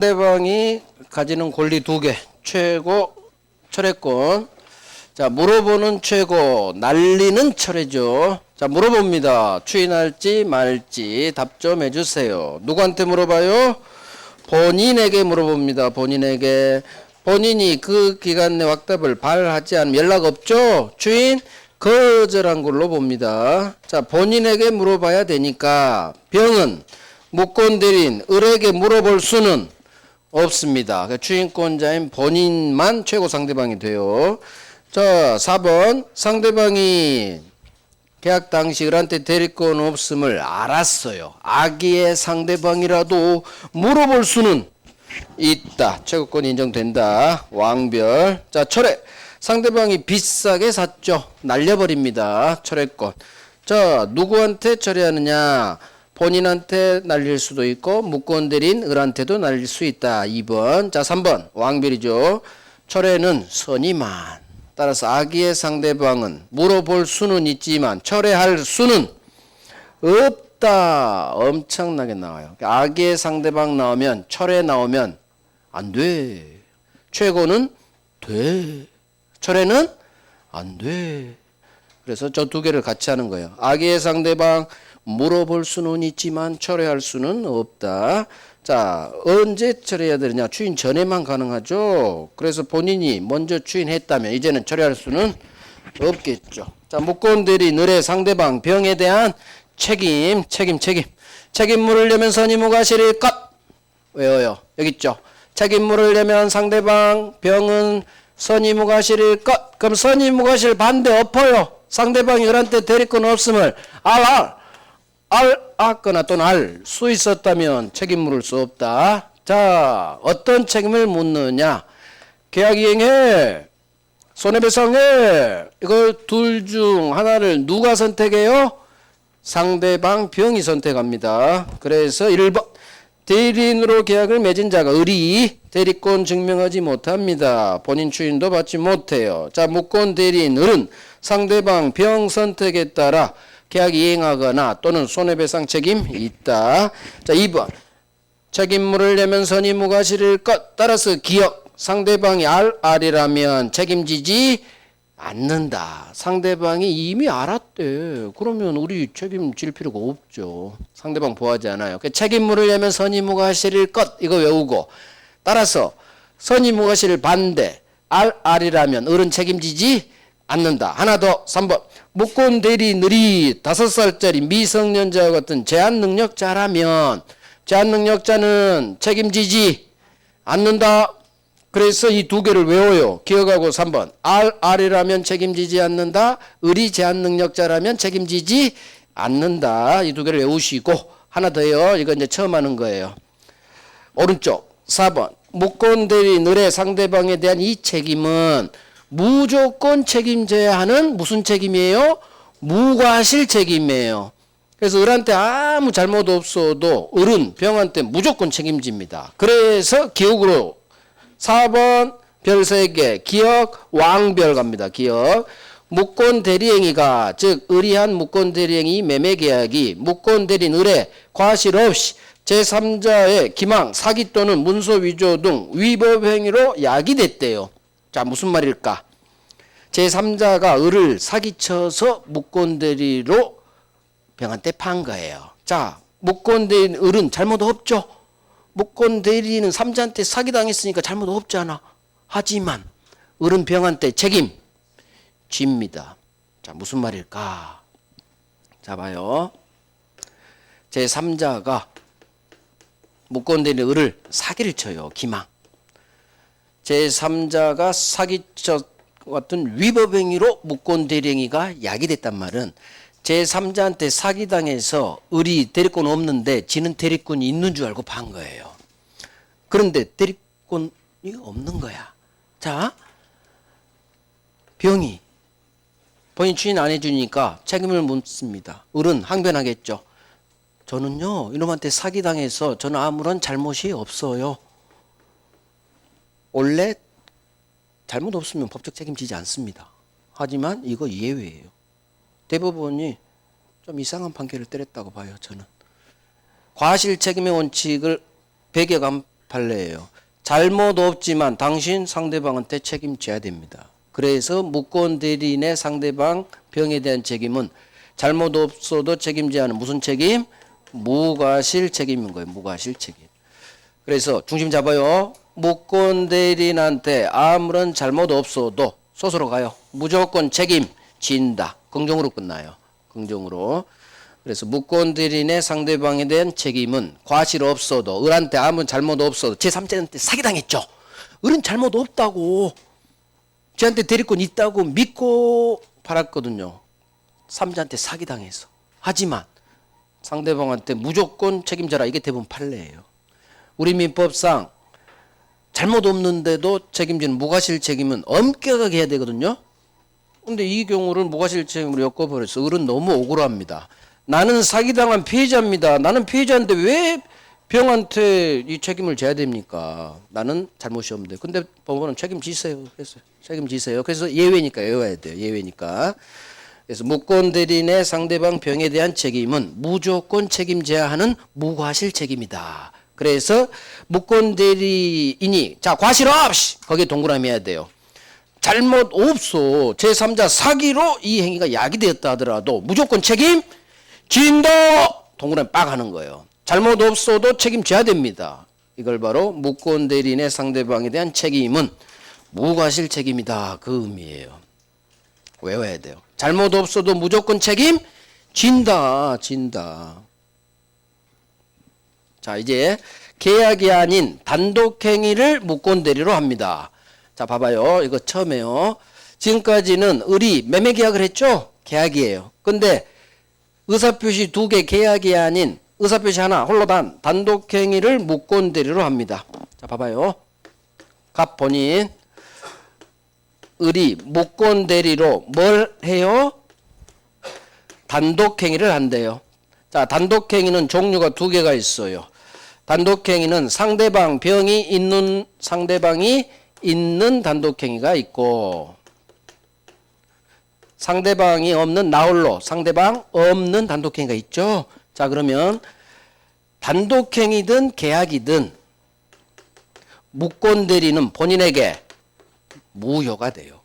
상대방이 가지는 권리 두 개, 최고, 철회권. 자, 물어보는 최고, 날리는 철회죠. 자, 물어봅니다. 추인할지 말지 답 좀 해주세요. 누구한테 물어봐요? 본인에게 물어봅니다. 본인에게. 본인이 그 기간 내 확답을 발하지 않으면 연락 없죠? 추인 거절한 걸로 봅니다. 자, 본인에게 물어봐야 되니까 병은 무권대리인 을에게 물어볼 수는 없습니다. 추인권자인 본인만 최고 상대방이 돼요. 자, 4번 상대방이 계약 당시 을한테 대리권 없음을 알았어요. 악의의 상대방이라도 물어볼 수는 있다. 최고권 인정된다. 왕별. 자, 철회. 상대방이 비싸게 샀죠. 날려버립니다. 철회권. 자, 누구한테 철회하느냐? 본인한테 날릴 수도 있고 무권대리인 을한테도 날릴 수 있다. 2번. 자, 3번. 왕별이죠. 철회는 선의만. 따라서 악의의 상대방은 물어볼 수는 있지만 철회할 수는 없다. 엄청나게 나와요. 악의의 상대방 나오면 철회 나오면 안 돼. 최고는 돼. 철회는 안 돼. 그래서 저 두 개를 같이 하는 거예요. 악의의 상대방 물어볼 수는 있지만 철회할 수는 없다. 자, 언제 철회해야 되느냐? 추인 전에만 가능하죠. 그래서 본인이 먼저 추인했다면 이제는 철회할 수는 없겠죠. 자, 무권대리인 을의 상대방 병에 대한 책임. 책임 물으려면 선의무과실일 것. 외워요. 여기 있죠. 책임 물으려면 상대방 병은 선의무과실일 것. 그럼 선의무과실 반대 엎어요. 상대방이 을한테 대리권 없음을 알거나 또는 알 수 있었다면 책임 물을 수 없다. 자, 어떤 책임을 묻느냐? 계약 이행해. 손해배상해. 이걸 둘 중 하나를 누가 선택해요? 상대방 병이 선택합니다. 그래서 1번 대리인으로 계약을 맺은 자가 을이 대리권 증명하지 못합니다. 본인 추인도 받지 못해요. 자, 무권 대리인 을은 상대방 병 선택에 따라 계약 이행하거나 또는 손해배상 책임이 있다. 자, 2번 책임 물으려면 선의무과실일 것. 따라서 기억 상대방이 알이라면 책임지지 않는다. 상대방이 이미 알았대. 그러면 우리 책임질 필요가 없죠. 상대방 보호하지 않아요. 책임 물으려면 선의무과실일 것. 이거 외우고 따라서 선의무과실 반대 알이라면 을은 책임지지 않는다. 하나 더 3번 무권 대리인 을이 5살짜리 미성년자와 같은 제한능력자라면 제한능력자는 책임지지 않는다. 그래서 이 두 개를 외워요. 기억하고 3번 알이라면 책임지지 않는다. 을이 제한능력자라면 책임지지 않는다. 이 두 개를 외우시고 하나 더요. 이거 이제 처음 하는 거예요. 오른쪽 4번 무권 대리인 을의 상대방에 대한 이 책임은 무조건 책임져야 하는 무슨 책임이에요? 무과실 책임이에요. 그래서 을한테 아무 잘못 없어도 을은 병한테 무조건 책임집니다. 그래서 기억으로 4번 별 3개 기억 왕별 갑니다. 기억 무권 대리행위가 즉 을이한 무권 대리행위 매매계약이 무권 대리인 을의 과실 없이 제3자의 기망, 사기 또는 문서 위조 등 위법 행위로 야기됐대요. 자, 무슨 말일까? 제3자가 을을 사기쳐서 무권대리로 병한테 판 거예요. 자, 무권대리인 을은 잘못 없죠? 무권대리인은 3자한테 사기당했으니까 잘못 없잖아. 하지만 을은 병한테 책임집니다. 자, 무슨 말일까? 자, 봐요. 제3자가 무권대리인 을을 사기를 쳐요. 기망. 제3자가 사기쳐 같은 위법행위로 무권대리행위가 야기됐단 말은 제3자한테 사기당해서 을이 대리권 없는데 지는 대리권이 있는 줄 알고 판 거예요. 그런데 대리권이 없는 거야. 자, 병이 본인 추인 안 해주니까 책임을 묻습니다. 을은 항변하겠죠. 저는요 이놈한테 사기당해서 저는 아무런 잘못이 없어요. 원래 잘못 없으면 법적 책임지지 않습니다. 하지만 이거 예외예요. 대법원이 좀 이상한 판결을 때렸다고 봐요. 저는 과실 책임의 원칙을 배격한 판례예요. 잘못 없지만 당신 상대방한테 책임져야 됩니다. 그래서 무권 대리인의 상대방 병에 대한 책임은 잘못 없어도 책임져야 하는 무슨 책임? 무과실 책임인 거예요. 무과실 책임. 그래서 중심 잡아요. 무권 대리인한테 아무런 잘못 없어도 소수로 가요. 무조건 책임진다. 긍정으로 끝나요. 긍정으로. 그래서 무권 대리인의 상대방에 대한 책임은 과실 없어도 을한테 아무 잘못 없어도 제3자한테 사기당했죠. 을은 잘못 없다고 쟤한테 대리권 있다고 믿고 팔았거든요. 3자한테 사기당해서. 하지만 상대방한테 무조건 책임져라. 이게 대부분 판례예요. 우리 민법상 잘못 없는데도 책임지는 무과실 책임은 엄격하게 해야 되거든요. 근데 이 경우를 무과실 책임으로 엮어버려서 을은 너무 억울합니다. 나는 사기당한 피해자입니다. 나는 피해자인데 왜 병한테 이 책임을 져야 됩니까? 나는 잘못이 없는데. 근데 법원은 책임지세요. 했어요. 책임지세요. 그래서 예외니까 외워야 돼요. 예외니까. 그래서 무권 대리인의 상대방 병에 대한 책임은 무조건 책임져야 하는 무과실 책임이다. 그래서 무권 대리인이 자 과실 없이 거기에 동그라미 해야 돼요. 잘못 없어. 제3자 사기로 이 행위가 야기되었다 하더라도 무조건 책임진다. 동그라미 빡 하는 거예요. 잘못 없어도 책임져야 됩니다. 이걸 바로 무권 대리인의 상대방에 대한 책임은 무과실 책임이다. 그 의미예요. 외워야 돼요. 잘못 없어도 무조건 책임진다. 진다. 자, 이제 계약이 아닌 단독행위를 무권 대리로 합니다. 자, 봐봐요. 이거 처음에요. 지금까지는 을이 매매 계약을 했죠? 계약이에요. 근데 의사표시 2개 계약이 아닌 의사표시 하나 홀로 단독행위를 무권 대리로 합니다. 자, 봐봐요. 갑 본인 을이 무권 대리로 뭘 해요? 단독행위를 한대요. 자, 단독행위는 종류가 2개가 있어요. 단독행위는 상대방이 있는 단독행위가 있고 상대방이 없는 나홀로 상대방 없는 단독행위가 있죠. 자, 그러면 단독행위든 계약이든 무권 대리는 본인에게 무효가 돼요.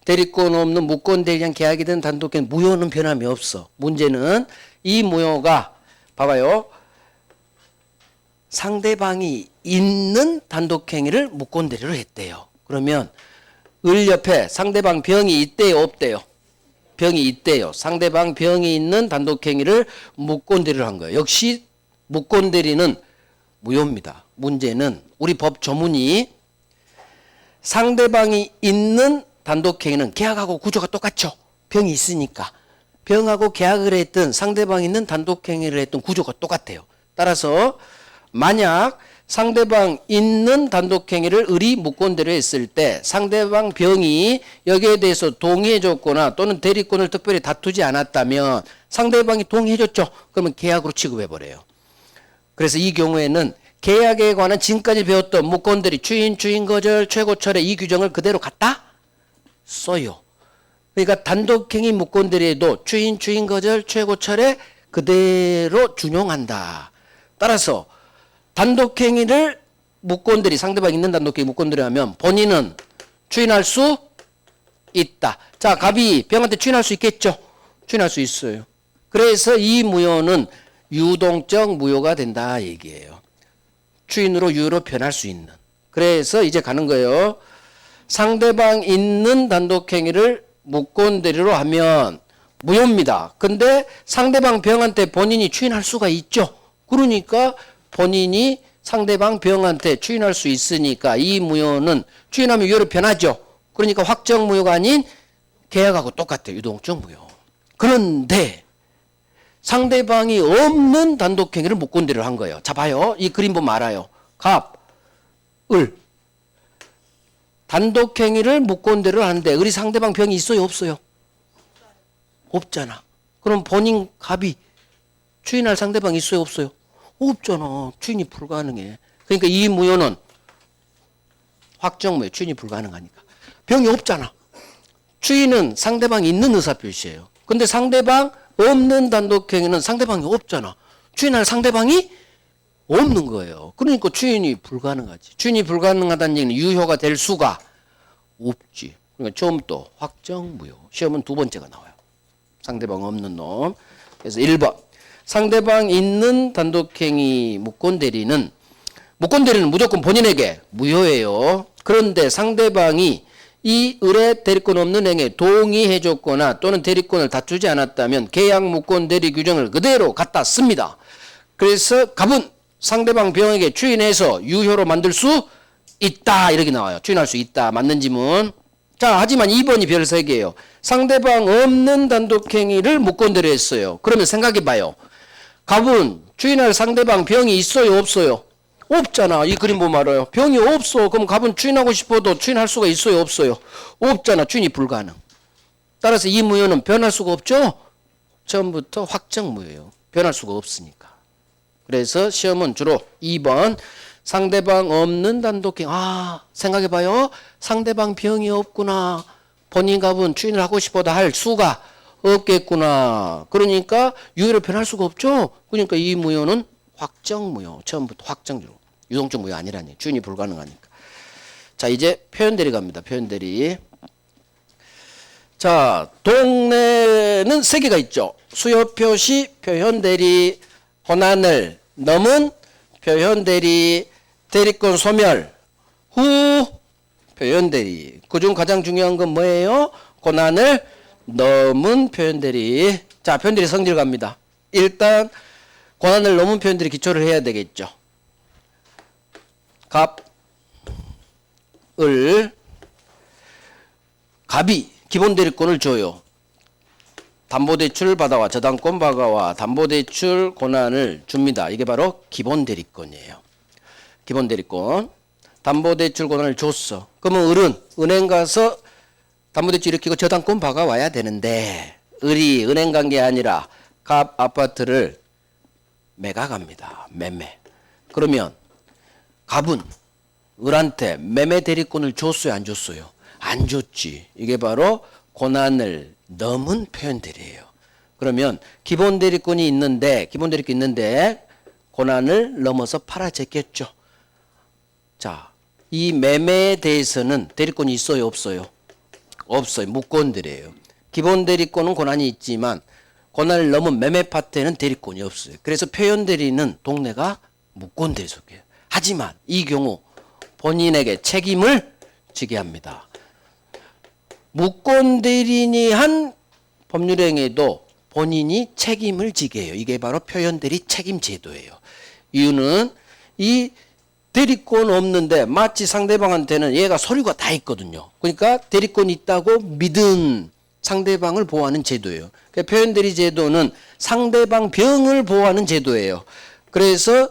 대리권 없는 무권 대리한 계약이든 단독행위 무효는 변함이 없어. 문제는 이 무효가 봐봐요. 상대방이 있는 단독행위를 무권 대리로 했대요. 그러면 을 옆에 상대방 병이 있대요, 없대요? 병이 있대요. 상대방 병이 있는 단독행위를 무권 대리로 한 거예요. 역시 무권 대리는 무효입니다. 문제는 우리 법 조문이 상대방이 있는 단독행위는 계약하고 구조가 똑같죠. 병이 있으니까. 병하고 계약을 했던 상대방이 있는 단독행위를 했던 구조가 똑같아요. 따라서 만약 상대방 있는 단독행위를 을이 무권 대리로 했을 때 상대방 병이 여기에 대해서 동의해줬거나 또는 대리권을 특별히 다투지 않았다면 상대방이 동의해줬죠. 그러면 계약으로 취급해버려요. 그래서 이 경우에는 계약에 관한 지금까지 배웠던 무권 대리 추인, 거절, 최고철의 이 규정을 그대로 갖다 써요. 그러니까 단독행위 무권 대리에도 추인, 거절, 최고철에 그대로 준용한다. 따라서 단독행위를 무권 대리, 상대방 있는 단독행위 무권 대리 하면 본인은 추인할 수 있다. 자, 갑이 병한테 추인할 수 있겠죠? 추인할 수 있어요. 그래서 이 무효는 유동적 무효가 된다 얘기예요. 추인으로 유효로 변할 수 있는. 그래서 이제 가는 거예요. 상대방 있는 단독행위를 무권 대리로 하면 무효입니다. 근데 상대방 병한테 본인이 추인할 수가 있죠. 그러니까 본인이 상대방 병한테 추인할 수 있으니까 이 무효는 추인하면 유효로 변하죠. 그러니까 확정 무효가 아닌 계약하고 똑같아요. 유동적 무효. 그런데 상대방이 없는 단독행위를 무권 대리로 한 거예요. 자, 봐요. 이 그림 보면 알아요. 갑, 을. 단독행위를 무권 대리로 하는데 을이 상대방 병이 있어요, 없어요? 없잖아. 그럼 본인 갑이 추인할 상대방이 있어요, 없어요? 없잖아. 추인이 불가능해. 그러니까 이 무효는 확정무효, 추인이 불가능하니까. 병이 없잖아. 추인은 상대방이 있는 의사표시예요. 근데 상대방 없는 단독행위는 상대방이 없잖아. 추인할 상대방이 없는 거예요. 그러니까 추인이 불가능하지. 추인이 불가능하다는 얘기는 유효가 될 수가 없지. 그러니까 처음부터 확정무효. 시험은 두 번째가 나와요. 상대방 없는 놈. 그래서 1번. 상대방 있는 단독행위 무권대리는 무조건 본인에게 무효예요. 그런데 상대방이 이 의뢰 대리권 없는 행위에 동의해줬거나 또는 대리권을 다투지 않았다면 계약 무권 대리 규정을 그대로 갖다 씁니다. 그래서 갑은 상대방 병에게 추인해서 유효로 만들 수 있다 이렇게 나와요. 추인할 수 있다. 맞는 지문. 자, 하지만 2번이 별 3개예요. 상대방 없는 단독행위를 무권 대리했어요. 그러면 생각해봐요. 갑은 추인할 상대방 병이 있어요, 없어요? 없잖아. 이 그림 보면 알아요. 병이 없어. 그럼 갑은 추인하고 싶어도 추인할 수가 있어요, 없어요? 없잖아. 추인이 불가능. 따라서 이 무효는 변할 수가 없죠? 처음부터 확정무효예요. 변할 수가 없으니까. 그래서 시험은 주로 2번 상대방 없는 단독행위. 생각해봐요. 상대방 병이 없구나. 본인 갑은 추인을 하고 싶어도 할 수가 없겠구나. 그러니까 유효로 변할 수가 없죠? 그러니까 이 무효는 확정무효. 처음부터 확정주로. 유동적 무효 아니라니. 추인이 불가능하니까. 자, 이제 표현대리 갑니다. 표현대리. 자, 동네는 3개가 있죠. 수요표시 표현대리, 권한을 넘은 표현대리, 대리권 소멸 후 표현대리. 그중 가장 중요한 건 뭐예요? 권한을 넘은 표현대리. 자, 표현대리 성질 갑니다. 일단 권한을 넘은 표현들이 기초를 해야 되겠죠. 갑이 기본 대리권을 줘요. 담보대출 받아와 저당권 받아와 담보대출 권한을 줍니다. 이게 바로 기본 대리권이에요. 기본 대리권. 담보대출 권한을 줬어. 그러면 은행 가서 담보대출 일으키고 저당권 박아와야 되는데 은행 간 게 아니라 갑 아파트를 매각합니다. 매매. 그러면 갑은 을한테 매매 대리권을 줬어요, 안 줬어요? 안 줬지. 이게 바로 권한을 넘은 표현들이에요. 그러면 기본 대리권이 있는데 권한을 넘어서 팔아제꼈죠. 자, 이 매매에 대해서는 대리권이 있어요, 없어요? 없어요. 무권들이에요. 기본 대리권은 권한이 있지만 권한을 넘은 매매 파트에는 대리권이 없어요. 그래서 표현대리는 동네가 무권대리 속해요. 하지만 이 경우 본인에게 책임을 지게 합니다. 무권대리인이 한 법률행위에도 본인이 책임을 지게 해요. 이게 바로 표현대리 책임제도예요. 이유는 이 대리권 없는데 마치 상대방한테는 얘가 서류가 다 있거든요. 그러니까 대리권이 있다고 믿은 상대방을 보호하는 제도예요. 그러니까 표현대리 제도는 상대방 병을 보호하는 제도예요. 그래서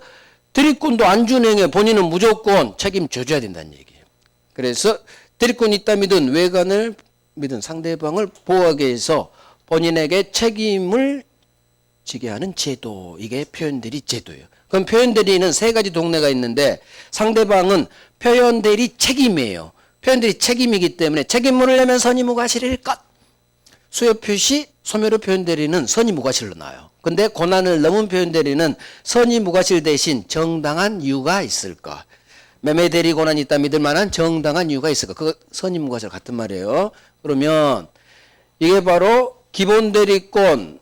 대리권도 안 준 행위에 본인은 무조건 책임져줘야 된다는 얘기예요. 그래서 대리권이 있다 믿은 외관을 믿은 상대방을 보호하기 위해서 본인에게 책임을 지게 하는 제도. 이게 표현대리 제도예요. 그럼 표현대리는 3가지 동네가 있는데 상대방은 표현대리 책임이에요. 표현대리 책임이기 때문에 책임물을 내면 선의무과실일 것. 수요표시 소멸의 표현대리는 선의무과실로 나와요. 근데 권한을 넘은 표현대리는 선의무과실 대신 정당한 이유가 있을 것. 매매대리 권한이 있다 믿을 만한 정당한 이유가 있을 것. 그거 선의무과실 같은 말이에요. 그러면 이게 바로 기본대리권을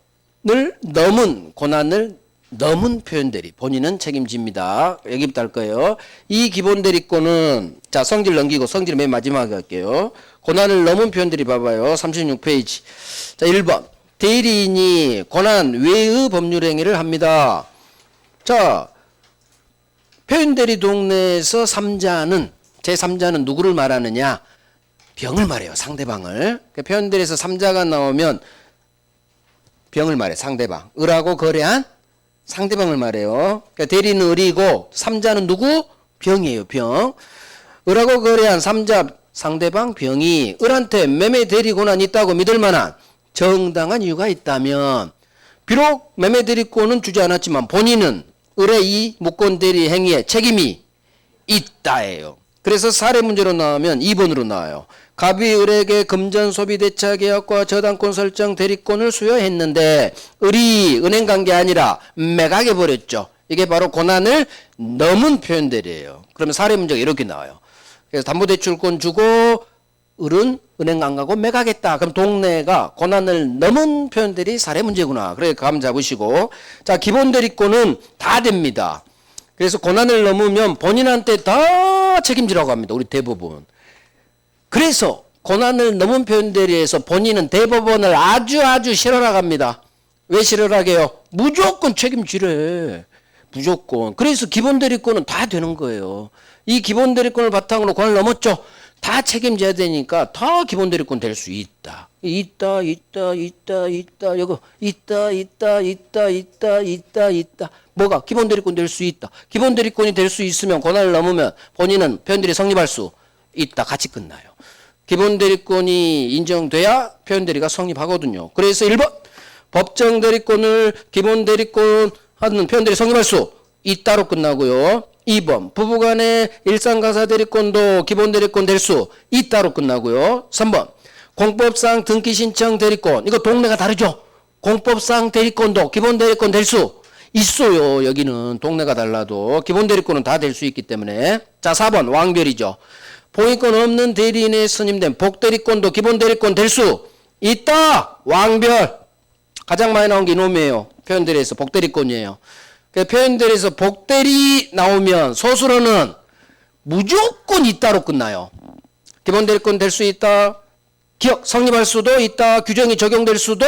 넘은 권한을 넘은 표현대리. 본인은 책임집니다. 여기부터 할 거예요. 이 기본대리권은 자 성질 넘기고 성질 맨 마지막에 할게요. 권한을 넘은 표현대리 봐봐요. 36페이지. 자 1번. 대리인이 권한 외의 법률행위를 합니다. 자 표현대리 동네에서 3자는 제3자는 누구를 말하느냐? 병을 말해요. 상대방을. 그러니까 표현대리에서 3자가 나오면 병을 말해. 상대방. 을하고 거래한 상대방을 말해요. 그러니까 대리는 을이고 3자는 누구? 병이에요. 병. 을하고 거래한 3자 상대방 병이 을한테 매매 대리 권한이 있다고 믿을 만한 정당한 이유가 있다면 비록 매매 대리권은 주지 않았지만 본인은 을의 이 무권 대리 행위에 책임이 있다예요. 그래서 사례 문제로 나오면 2번으로 나와요. 갑이 을에게 금전 소비 대차 계약과 저당권 설정 대리권을 수여했는데 을이 은행 간 게 아니라 매각해 버렸죠. 이게 바로 고난을 넘은 표현들이에요. 그러면 사례 문제가 이렇게 나와요. 그래서 담보대출권 주고 을은 은행 안 가고 매각했다. 그럼 동네가 고난을 넘은 표현들이 사례 문제구나. 그래 감 잡으시고. 자, 기본 대리권은 다 됩니다. 그래서 고난을 넘으면 본인한테 다 책임지라고 합니다. 우리 대법원. 그래서 고난을 넘은 표현들에서 본인은 대법원을 아주 싫어라고 합니다. 왜 싫어라고 해요? 무조건 책임지래. 무조건. 그래서 기본 대리권은 다 되는 거예요. 이 기본 대리권을 바탕으로 고난을 넘었죠. 다 책임져야 되니까 다 기본 대리권 될 수 있다. 있다. 이거 있다. 뭐가? 기본 대리권 될 수 있다. 기본 대리권이 될 수 있으면 고난을 넘으면 본인은 표현들이 성립할 수 있다. 같이 끝나요. 기본 대리권이 인정돼야 표현 대리가 성립하거든요. 그래서 1번 법정 대리권을 기본 대리권 하는 표현 대리 성립할 수 있다로 끝나고요. 2번 부부간의 일상가사 대리권도 기본 대리권 될 수 있다로 끝나고요. 3번 공법상 등기 신청 대리권 이거 동네가 다르죠. 공법상 대리권도 기본 대리권 될 수 있어요. 여기는 동네가 달라도 기본 대리권은 다 될 수 있기 때문에. 자, 4번 왕별이죠. 보이권 없는 대리인에 선임된 복대리권도 기본 대리권 될 수 있다. 왕별. 가장 많이 나온 게 이놈이에요. 표현대리에서 복대리권이에요. 표현대리에서 복대리 나오면 소수로는 무조건 있다로 끝나요. 기본 대리권 될 수 있다. 기억 성립할 수도 있다. 규정이 적용될 수도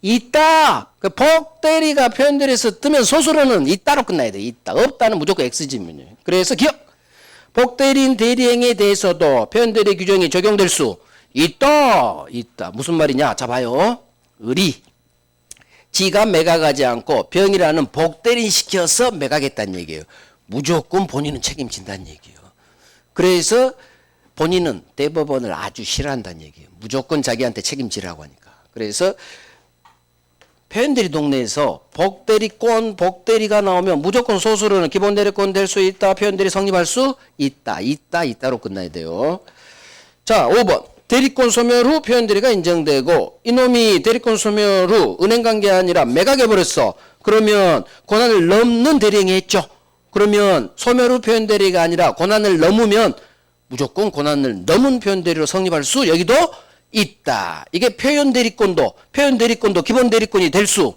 있다. 복대리가 표현대리에서 뜨면 소수로는 있다로 끝나야 돼. 있다. 없다는 무조건 X지문이에요. 그래서 기억. 복대리인 대리행에 대해서도 표현대리 규정이 적용될 수 있다. 무슨 말이냐? 자, 봐요. 을이 지가 매각하지 않고 병이라는 복대리 시켜서 매각했다는 얘기예요. 무조건 본인은 책임진다는 얘기예요. 그래서 본인은 대법원을 아주 싫어한다는 얘기예요. 무조건 자기한테 책임지라고 하니까. 그래서 표현대리 동네에서 복대리가 나오면 무조건 소수로는 기본 대리권 될 수 있다. 표현대리 성립할 수 있다로 끝나야 돼요. 자, 5번. 대리권 소멸 후 표현대리가 인정되고 이놈이 대리권 소멸 후 은행관계 아니라 매각해버렸어. 그러면 고난을 넘는 대리행위 했죠. 그러면 소멸 후 표현대리가 아니라 고난을 넘으면 무조건 고난을 넘은 표현대리로 성립할 수 여기도 있다. 이게 표현대리권도 기본 대리권이 될 수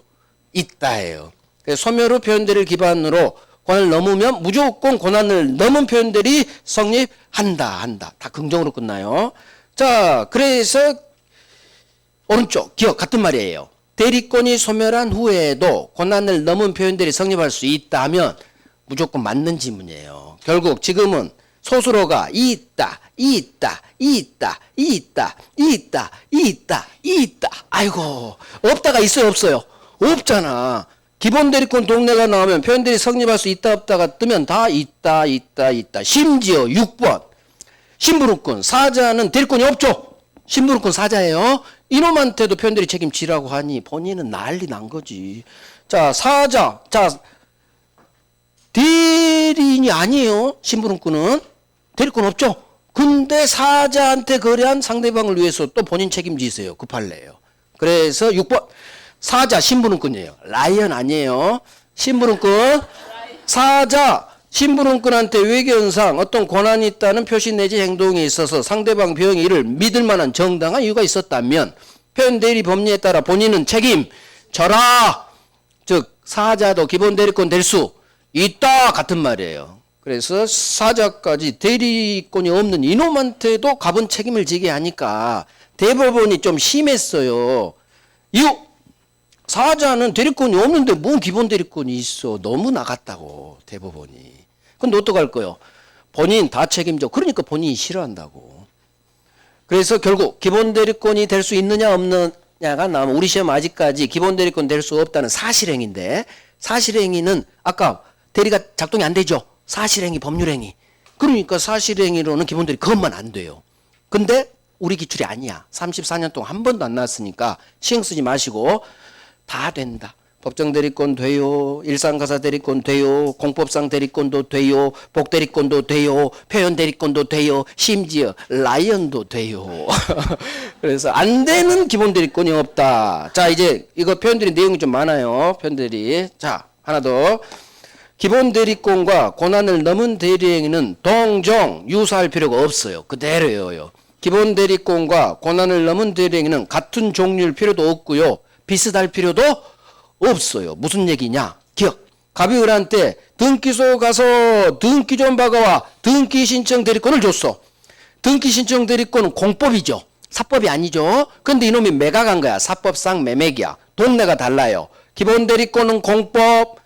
있다예요. 소멸 후 표현대리를 기반으로 고난을 넘으면 무조건 고난을 넘은 표현대리 성립한다. 다 긍정으로 끝나요. 자, 그래서 오른쪽 기억 같은 말이에요. 대리권이 소멸한 후에도 고난을 넘은 표현들이 성립할 수 있다면 무조건 맞는 지문이에요. 결국 지금은 소수로가 있다. 아이고, 없다가 있어요, 없어요? 없잖아. 기본 대리권 동네가 나오면 표현들이 성립할 수 있다, 없다가 뜨면 다 있다. 심지어 6번. 신부름꾼, 사자는 대리권이 없죠. 신부름꾼 사자예요. 이놈한테도 표현들이 책임지라고 하니 본인은 난리 난 거지. 자, 사자. 자, 대리인이 아니에요. 신부름꾼은. 대리권 없죠. 근데 사자한테 거래한 상대방을 위해서 또 본인 책임지세요. 급할래요. 그래서 6번. 사자, 신부름꾼이에요. 라이언 아니에요. 신부름꾼. 사자. 신부름꾼한테 외견상 어떤 권한이 있다는 표시 내지 행동이 있어서 상대방 병이 이를 믿을 만한 정당한 이유가 있었다면 표현대리 법리에 따라 본인은 책임져라. 즉 사자도 기본 대리권 될 수 있다 같은 말이에요. 그래서 사자까지 대리권이 없는 이놈한테도 가분 책임을 지게 하니까 대법원이 좀 심했어요. 이유! 사자는 대리권이 없는데 뭔 기본 대리권이 있어. 너무 나갔다고 대법원이. 근데 어떡할 거요? 본인 다 책임져. 그러니까 본인이 싫어한다고. 그래서 결국 기본 대리권이 될 수 있느냐 없느냐가 나오면 우리 시험 아직까지 기본 대리권 될 수 없다는 사실행위인데 사실행위는 아까 대리가 작동이 안 되죠. 사실행위, 법률행위. 그러니까 사실행위로는 기본 대리 그것만 안 돼요. 근데 우리 기출이 아니야. 34년 동안 한 번도 안 나왔으니까 신경 쓰지 마시고 다 된다. 법정 대리권 돼요. 일상가사 대리권 돼요. 공법상 대리권도 돼요. 복대리권도 돼요. 표현 대리권도 돼요. 심지어 라이언도 돼요. 그래서 안 되는 기본 대리권이 없다. 자, 이제 이거 표현들이 내용이 좀 많아요. 표현들이. 자, 하나 더. 기본 대리권과 권한을 넘은 대리행위는 동종, 유사할 필요가 없어요. 그대로예요. 기본 대리권과 권한을 넘은 대리행위는 같은 종류일 필요도 없고요. 비슷할 필요도 없어요. 무슨 얘기냐? 기억. 갑이 을한테 등기소 가서 등기 좀 박아와 등기 신청 대리권을 줬어. 등기 신청 대리권은 공법이죠. 사법이 아니죠. 근데 이놈이 매각한 거야. 사법상 매매기야. 동네가 달라요. 기본 대리권은 공법,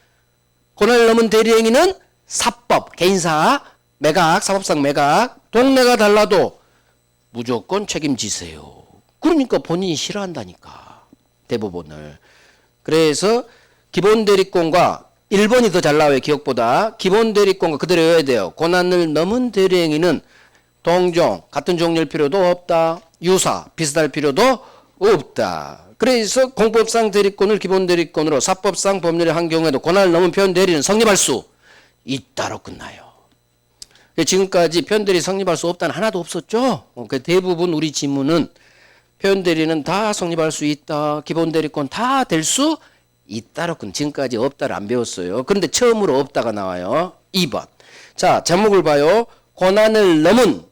권한을 넘은 대리행위는 사법, 개인사, 매각, 사법상 매각. 동네가 달라도 무조건 책임지세요. 그러니까 본인이 싫어한다니까. 대법원을. 그래서 기본 대리권과 1번이 더 잘 나와요. 기억보다. 기본 대리권과 그대로 외워야 돼요. 권한을 넘은 대리행위는 동종, 같은 종류일 필요도 없다. 유사, 비슷할 필요도 없다. 그래서 공법상 대리권을 기본 대리권으로 사법상 법률에 한 경우에도 권한을 넘은 표현 대리는 성립할 수 있다로 끝나요. 지금까지 표현 대리 성립할 수 없다는 하나도 없었죠. 대부분 우리 지문은 표현 대리는 다 성립할 수 있다. 기본 대리권 다 될 수 있다로 끝. 지금까지 없다를 안 배웠어요. 그런데 처음으로 없다가 나와요. 2번. 자, 제목을 봐요. 권한을 넘은,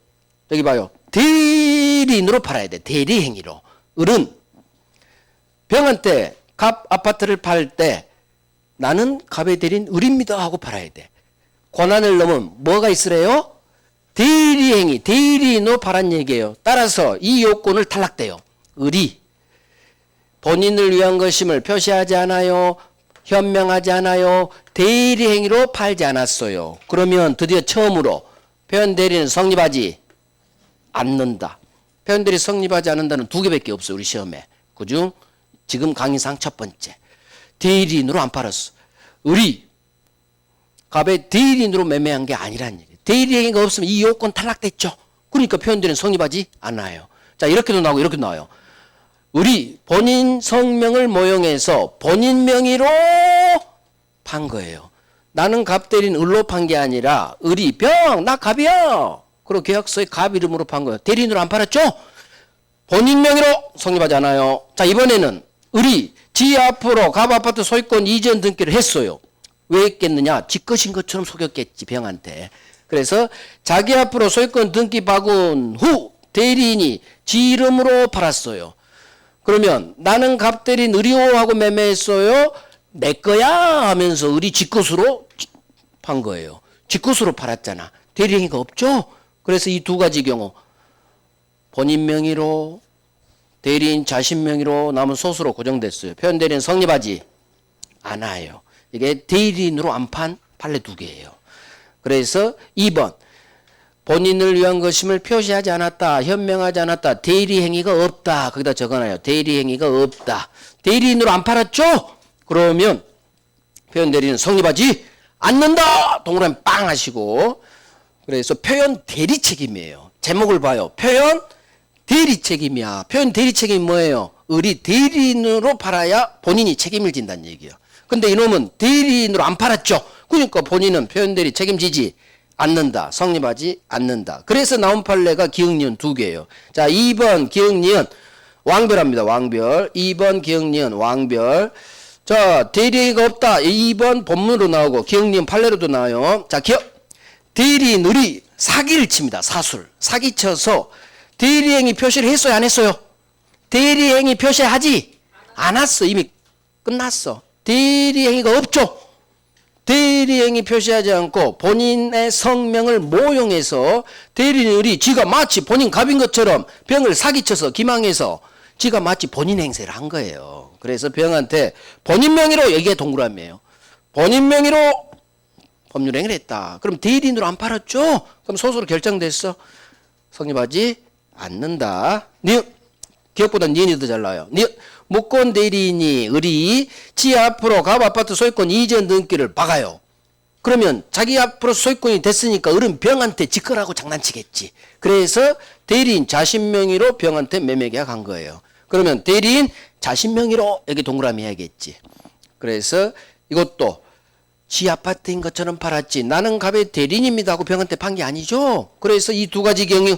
여기 봐요. 대리인으로 팔아야 돼. 대리행위로. 을은 병한테 갑 아파트를 팔 때 나는 갑의 대리인 을입니다 하고 팔아야 돼. 권한을 넘은 뭐가 있으래요? 대리행위, 대리인으로 팔란 얘기예요. 따라서 이 요건을 탈락돼요. 을이 본인을 위한 것임을 표시하지 않아요. 현명하지 않아요. 대리행위로 팔지 않았어요. 그러면 드디어 처음으로 표현 대리는 성립하지 않는다. 표현 대리 성립하지 않는다는 두 개밖에 없어요. 우리 시험에. 그중 지금 강의상 첫 번째. 대리인으로 안 팔았어. 을이 갑의 대리인으로 매매한 게 아니란 얘기예요. 대리행위가 없으면 이 요건 탈락됐죠. 그러니까 표현 대리는 성립하지 않아요. 자, 이렇게도 나오고 이렇게 나와요. 을이 본인 성명을 모형해서 본인 명의로 판 거예요. 나는 갑 대리인 을로 판 게 아니라 을이 병, 나 갑이야. 그리고 계약서에 갑 이름으로 판 거예요. 대리인으로 안 팔았죠? 본인 명의로 성립하지 않아요. 자, 이번에는 을이 지 앞으로 갑 아파트 소유권 이전 등기를 했어요. 왜 했겠느냐? 지 것인 것처럼 속였겠지, 병한테. 그래서 자기 앞으로 소유권 등기 박은 후 대리인이 지 이름으로 팔았어요. 그러면 나는 갑 대리인 을이오 하고 매매했어요. 내 거야 하면서 을이 지 것으로 판 거예요. 지 것으로 팔았잖아. 대리행위가 없죠? 그래서 이 두 가지 경우 본인 명의로 대리인 자신 명의로 남은 소수로 고정됐어요. 표현 대리는 성립하지 않아요. 이게 대리인으로 안 판 판례 두 개예요. 그래서 2번 본인을 위한 것임을 표시하지 않았다. 현명하지 않았다. 대리행위가 없다. 거기다 적어놔요. 대리행위가 없다. 대리인으로 안 팔았죠? 그러면 표현 대리는 성립하지 않는다. 동그라미 빵 하시고. 그래서 표현 대리 책임이에요. 제목을 봐요. 표현 대리 책임이야. 표현 대리 책임이 뭐예요? 을이 대리인으로 팔아야 본인이 책임을 진다는 얘기예요. 근데 이놈은 대리인으로 안 팔았죠. 그러니까 본인은 표현 대리 책임지지 않는다. 성립하지 않는다. 그래서 나온 판례가 기억니은 두 개예요. 자, 2번 기억니은 왕별합니다. 왕별. 2번 기억니은 왕별. 자, 대리행위가 없다. 2번 본문으로 나오고 기억니은 판례로도 나와요. 자, 기억. 대리인 을이 사기를 칩니다. 사술. 사기쳐서 대리행위 표시를 했어요? 안 했어요? 대리행위 표시하지 않았어. 이미 끝났어. 대리행위가 없죠. 대리행위 표시하지 않고 본인의 성명을 모용해서 대리인이 지가 마치 본인 갑인 것처럼 병을 사기쳐서 기망해서 지가 마치 본인 행세를 한 거예요. 그래서 병한테 본인 명의로 이게 동그라미예요. 본인 명의로 법률행위를 했다. 그럼 대리인으로 안 팔았죠? 그럼 소수로 결정됐어. 성립하지 않는다. 기억보다 니은이 더 잘 나와요. 무권 대리인이 을이 지 앞으로 갑 아파트 소유권 이전 등기를 박아요. 그러면 자기 앞으로 소유권이 됐으니까 을은 병한테 지거라고 장난치겠지. 그래서 대리인 자신 명의로 병한테 매매 계약한 거예요. 그러면 대리인 자신 명의로 여기 동그라미 해야겠지. 그래서 이것도 지 아파트인 것처럼 팔았지. 나는 갑의 대리인입니다 하고 병한테 판 게 아니죠. 그래서 이 두 가지 경우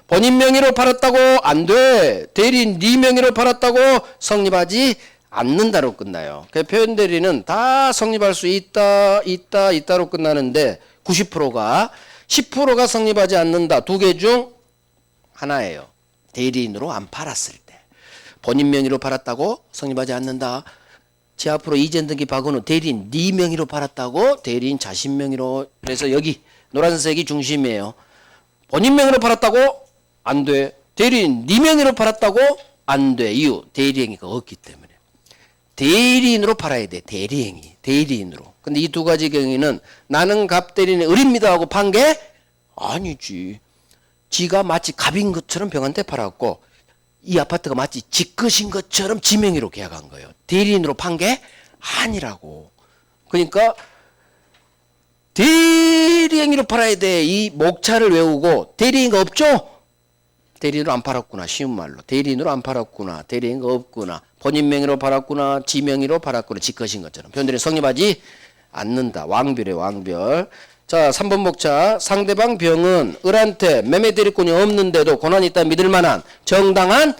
본인 명의로 팔았다고 안 돼. 대리인 네 명의로 팔았다고 성립하지 않는다로 끝나요. 그 표현 대리는 다 성립할 수 있다로 끝나는데 90%가 10%가 성립하지 않는다. 두 개 중 하나예요. 대리인으로 안 팔았을 때. 본인 명의로 팔았다고 성립하지 않는다. 제 앞으로 이전 등기 바구는 대리인 네 명의로 팔았다고 대리인 자신 명의로. 그래서 여기 노란색이 중심이에요. 본인 명의로 팔았다고 안 돼. 대리인 네 명의로 팔았다고 안 돼. 이유 대리행위가 없기 때문에. 대리인으로 팔아야 돼. 대리인으로. 근데 이 두 가지 경우에는 나는 갑 대리인의 을입니다 하고 판 게 아니지. 지가 마치 갑인 것처럼 병한테 팔았고 이 아파트가 마치 지 것인 것처럼 지 명의로 계약한 거예요. 대리인으로 판 게 아니라고. 그러니까 대리행위로 팔아야 돼. 이 목차를 외우고 대리인가 없죠? 대리인으로 안 팔았구나. 쉬운 말로. 대리인으로 안 팔았구나. 대리인가 없구나. 본인 명의로 팔았구나. 지 명의로 팔았구나. 지 것인 것처럼. 표현들이 성립하지 않는다. 왕별이에요. 왕별. 자, 3번 목차. 상대방 병은 을한테 매매 대리권이 없는데도 권한이 있다 믿을 만한 정당한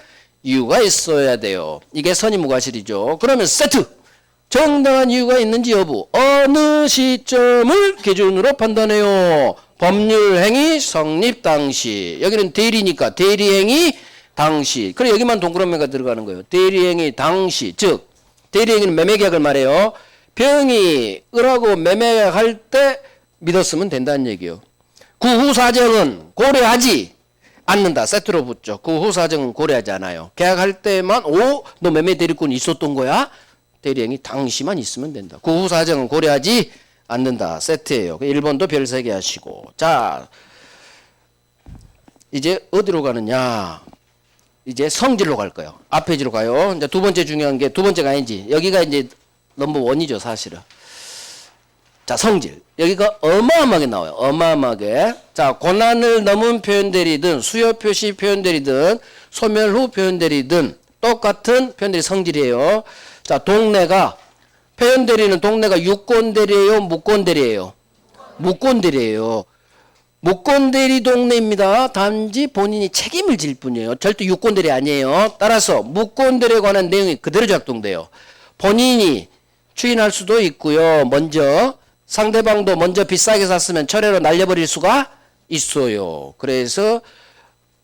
이유가 있어야 돼요. 이게 선의무과실이죠. 그러면 세트. 정당한 이유가 있는지 여부. 어느 시점을 기준으로 판단해요. 법률행위 성립 당시. 여기는 대리니까 대리행위 당시. 그래 여기만 동그라미가 들어가는 거예요. 대리행위 당시. 즉 대리행위는 매매계약을 말해요. 병이 을하고 매매할 때 믿었으면 된다는 얘기예요. 그 후 사정은 고려하지 않는다. 세트로 붙죠. 그 후 사정은 고려하지 않아요. 계약할 때만 너 매매 대리권이 있었던 거야? 대리행위 당시만 있으면 된다. 그 후 사정은 고려하지 않는다. 세트예요. 1번도 별 3개 하시고. 자, 이제 어디로 가느냐? 이제 성질로 갈 거예요. 앞페이지로 가요. 이제 두 번째 중요한 게 두 번째가 아니지. 여기가 이제 넘버 원이죠, 사실은. 자, 성질. 여기가 어마어마하게 나와요. 어마어마하게. 자, 권한을 넘은 표현대리든 수요 표시 표현대리든 소멸 후 표현대리든 똑같은 표현대리 성질이에요. 자, 동네가 표현대리는 동네가 유권대리예요, 무권대리예요? 무권대리예요. 무권대리 동네입니다. 단지 본인이 책임을 질 뿐이에요. 절대 유권대리 아니에요. 따라서 무권대리에 관한 내용이 그대로 작동돼요. 본인이 추인할 수도 있고요. 먼저 상대방도 먼저 비싸게 샀으면 철회로 날려버릴 수가 있어요. 그래서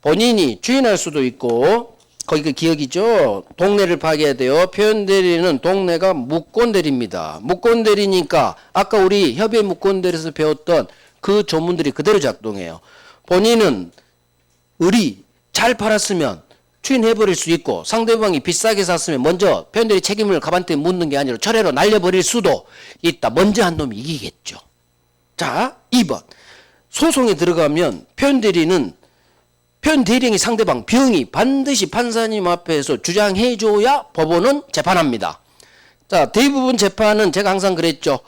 본인이 추인할 수도 있고 거기가 기억이죠. 동네를 파악해야 돼요. 표현대리는 동네가 무권대리입니다. 무권대리니까 아까 우리 협의 무권대리에서 배웠던 그 조문들이 그대로 작동해요. 본인은 을이 잘 팔았으면 추인해버릴 수 있고 상대방이 비싸게 샀으면 먼저 표현대리 책임을 갑한테 묻는 게 아니라 철회로 날려버릴 수도 있다. 먼저 한 놈이 이기겠죠. 자, 2번. 소송에 들어가면 표현대리는 표현대리행위 상대방 병이 반드시 판사님 앞에서 주장해줘야 법원은 재판합니다. 자, 대부분 재판은 제가 항상 그랬죠.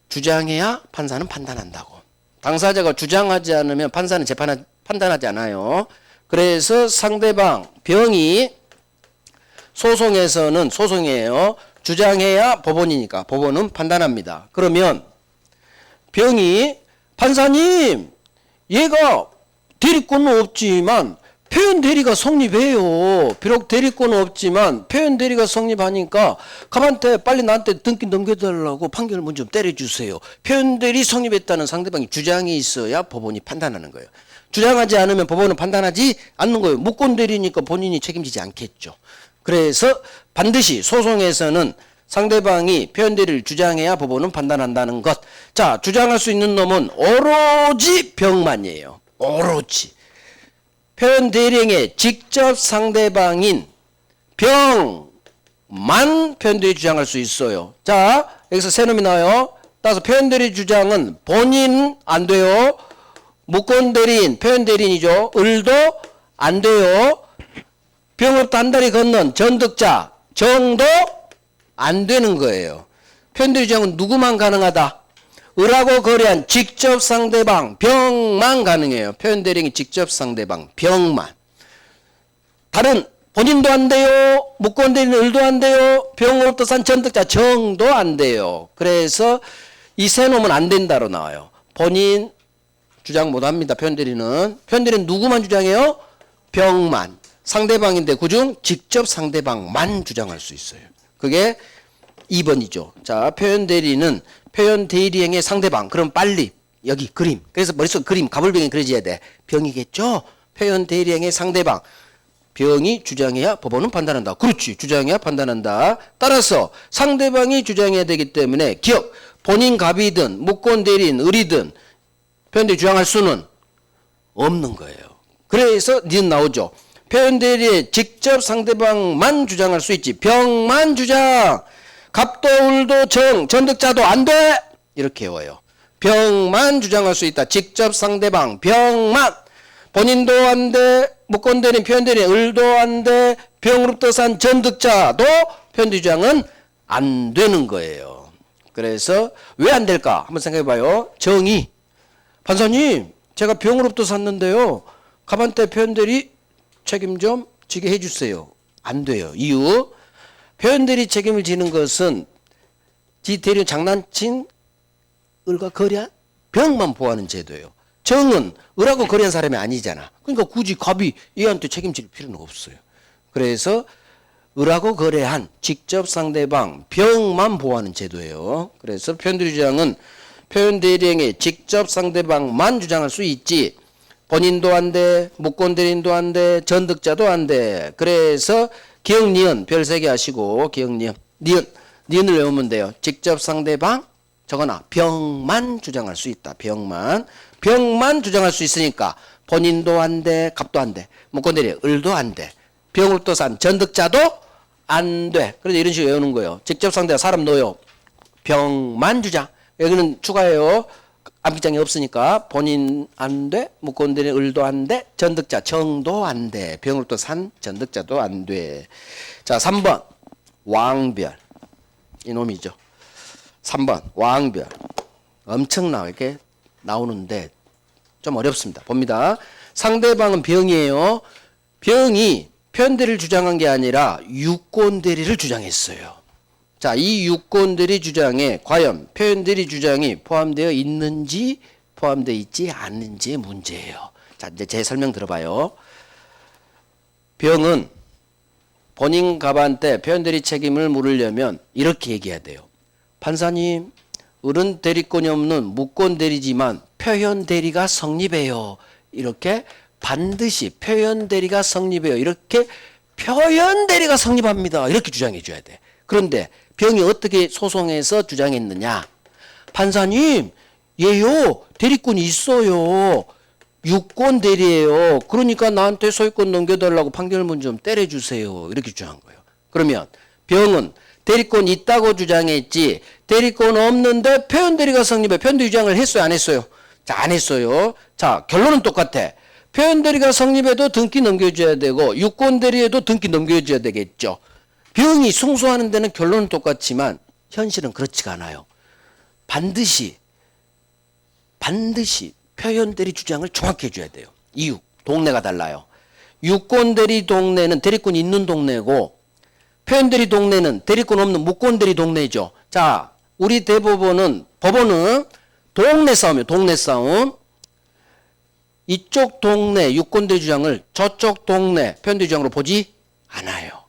주장해야 판사는 판단한다고. 당사자가 주장하지 않으면 판사는 판단하지 않아요. 그래서 상대방 병이 소송에서는 소송이에요. 주장해야 법원이니까 법원은 판단합니다. 그러면 병이 판사님 얘가 대리권은 없지만 표현 대리가 성립해요. 비록 대리권은 없지만 표현 대리가 성립하니까 갑한테 빨리 나한테 등기 넘겨달라고 판결 문 좀 때려주세요. 표현 대리 성립했다는 상대방이 주장이 있어야 법원이 판단하는 거예요. 주장하지 않으면 법원은 판단하지 않는 거예요. 무권 대리니까 본인이 책임지지 않겠죠. 그래서 반드시 소송에서는 상대방이 표현 대리를 주장해야 법원은 판단한다는 것. 자, 주장할 수 있는 놈은 오로지 병만이에요. 오로지. 표현 대리행위의 직접 상대방인 병만 표현 대리 주장할 수 있어요. 자, 여기서 세 놈이 나와요. 따라서 표현 대리 주장은 본인 안 돼요. 무권 대리인, 표현 대리인이죠. 을도 안 돼요. 병으로부터 한 다리 건넌 전득자, 정도 안 되는 거예요. 표현 대리 주장은 누구만 가능하다? 을하고 거래한 직접 상대방 병만 가능해요. 표현 대리행위 직접 상대방 병만. 다른 본인도 안 돼요. 무권 대리는 을도 안 돼요. 병으로부터 산 전득자 정도 안 돼요. 그래서 이 세 놈은 안 된다로 나와요. 본인 주장 못합니다. 표현 대리는. 표현 대리는 누구만 주장해요? 병만. 상대방인데 그중 직접 상대방만 주장할 수 있어요. 그게 2번이죠. 자, 표현 대리는 표현 대리행의 상대방. 그럼 빨리 여기 그림. 그래서 머릿속 그림 가불병이 그려져야 돼. 병이겠죠? 표현 대리행의 상대방. 병이 주장해야 법원은 판단한다. 그렇지. 주장해야 판단한다. 따라서 상대방이 주장해야 되기 때문에 기억. 본인 갑이든 무권 대리인 을이든 표현 대리 주장할 수는 없는 거예요. 그래서 니은 나오죠. 표현 대리에 직접 상대방만 주장할 수 있지. 병만 주장. 갑도 을도 전득자도 안 돼. 이렇게 외워요. 병만 주장할 수 있다. 직접 상대방 병만. 본인도 안 돼. 무권 대리인 표현 대리인 을도 안 돼. 병으로부터 산 전득자도 표현 대리 주장은 안 되는 거예요. 그래서 왜 안 될까? 한번 생각해 봐요. 정의. 판사님, 제가 병으로부터 샀는데요. 가반대 표현 대리 책임 좀 지게 해주세요. 안 돼요. 이유. 표현 대리 책임을 지는 것은 지 대리 장난친 을과 거래한 병만 보호하는 제도예요. 정은 을하고 거래한 사람이 아니잖아. 그러니까 굳이 갑이 얘한테 책임질 필요는 없어요. 그래서 을하고 거래한 직접 상대방 병만 보호하는 제도예요. 그래서 표현 대리 주장은 표현 대리행의 직접 상대방만 주장할 수 있지. 본인도 안 돼, 무권 대리인도 안 돼, 전득자도 안 돼. 그래서 기억 니은 별 3개 하시고 기억 니은 니은을 외우면 돼요. 직접 상대방 적어놔. 병만 주장할 수 있다. 병만 주장할 수 있으니까 본인도 안 돼, 갑도 안 돼, 무권 대리인 을도 안 돼, 병으로부터 산 전득자도 안 돼. 그래서 이런 식으로 외우는 거예요. 직접 상대가 사람 넣어요. 병만 주장. 여기는 추가해요. 암기장이 없으니까 본인 안 돼, 무권 대리인 을도 안 돼, 전득자 정도 안 돼, 병으로부터 산 전득자도 안 돼. 자, 3번 왕별. 이놈이죠. 3번 왕별. 엄청나 이렇게 나오는데 좀 어렵습니다. 봅니다. 상대방은 병이에요. 병이 표현 대리를 주장한 게 아니라 유권 대리를 주장했어요. 자, 이 유권 대리 주장에 과연 표현 대리 주장이 포함되어 있는지 포함되어 있지 않는지의 문제예요. 자, 이제 제 설명 들어봐요. 병은 본인 갑한테 표현 대리 책임을 물으려면 이렇게 얘기해야 돼요. 판사님, 을은 대리권이 없는 무권 대리지만 표현 대리가 성립해요. 이렇게 반드시 표현 대리가 성립해요. 이렇게 표현 대리가 성립합니다. 이렇게 주장해 줘야 돼. 그런데 병이 어떻게 소송에서 주장했느냐? 판사님, 얘요 대리권이 있어요. 유권 대리예요. 그러니까 나한테 소유권 넘겨달라고 판결문 좀 때려주세요. 이렇게 주장한 거예요. 그러면 병은 대리권 있다고 주장했지 대리권 없는데 표현 대리가 성립해. 표현 대리 주장을 했어요, 안 했어요? 자, 안 했어요. 자, 결론은 똑같아. 표현 대리가 성립해도 등기 넘겨줘야 되고 유권 대리에도 등기 넘겨줘야 되겠죠. 병이 승소하는 데는 결론은 똑같지만 현실은 그렇지가 않아요. 반드시 표현 대리 주장을 정확히 해줘야 돼요. 이유, 동네가 달라요. 유권 대리 동네는 대리권 있는 동네고 표현 대리 동네는 대리권 없는 무권 대리 동네죠. 자, 우리 법원은 동네 싸움이에요. 동네 싸움. 이쪽 동네 유권 대리 주장을 저쪽 동네 표현 대리 주장으로 보지 않아요.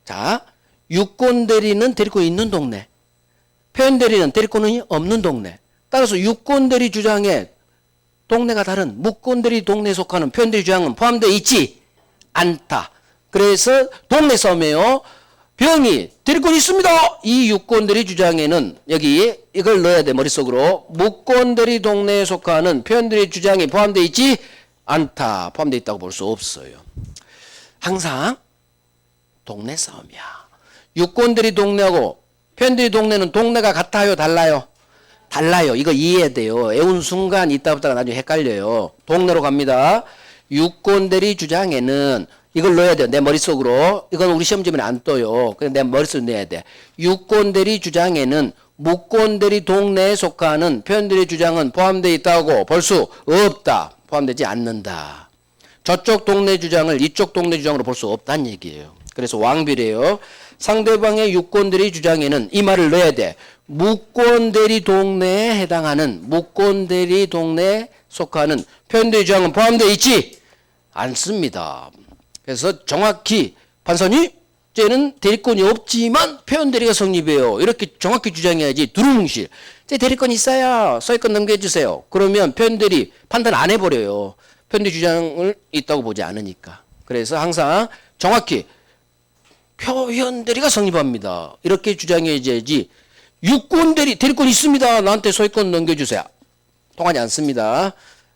자, 유권 대리는 대리권이 있는 동네, 표현 대리는 대리권이 없는 동네. 따라서 유권 대리 주장에 동네가 다른 무권 대리 동네에 속하는 표현 대리 주장은 포함되어 있지 않다. 그래서 동네 싸움이에요. 병이 대리권이 있습니다. 이 유권 대리 주장에는 여기 이걸 넣어야 돼. 머릿속으로. 무권 대리 동네에 속하는 표현 대리 주장이 포함되어 있지 않다. 포함되어 있다고 볼 수 없어요. 항상 동네 싸움이야. 유권 대리 동네하고 표현 대리 동네는 동네가 같아요, 달라요? 달라요. 이거 이해해야 돼요. 외운 순간 있다 없다가 나중에 헷갈려요. 동네로 갑니다. 유권 대리 주장에는 이걸 넣어야 돼요. 내 머릿속으로. 이건 우리 시험지문에 안 떠요. 그냥 내 머릿속으로 넣어야 돼. 유권 대리 주장에는 무권 대리 동네에 속하는 표현 대리 주장은 포함되어 있다고 볼 수 없다. 포함되지 않는다. 저쪽 동네 주장을 이쪽 동네 주장으로 볼 수 없다는 얘기예요. 그래서 왕비례요. 상대방의 유권 대리 주장에는 이 말을 넣어야 돼. 무권 대리 동네에 해당하는 무권 대리 동네에 속하는 표현 대리 주장은 포함되어 있지 않습니다. 그래서 정확히 판사님 쟤는 대리권이 없지만 표현대리가 성립해요. 이렇게 정확히 주장해야지. 두루뭉실. 쟤 대리권 있어요. 소유권 넘겨주세요. 그러면 표현대리 판단 안 해버려요. 표현대리 주장을 있다고 보지 않으니까. 그래서 항상 정확히 표현대리가 성립합니다. 이렇게 주장해야지. 유권대리, 대리권 있습니다. 나한테 소유권 넘겨주세요. 통하지 않습니다.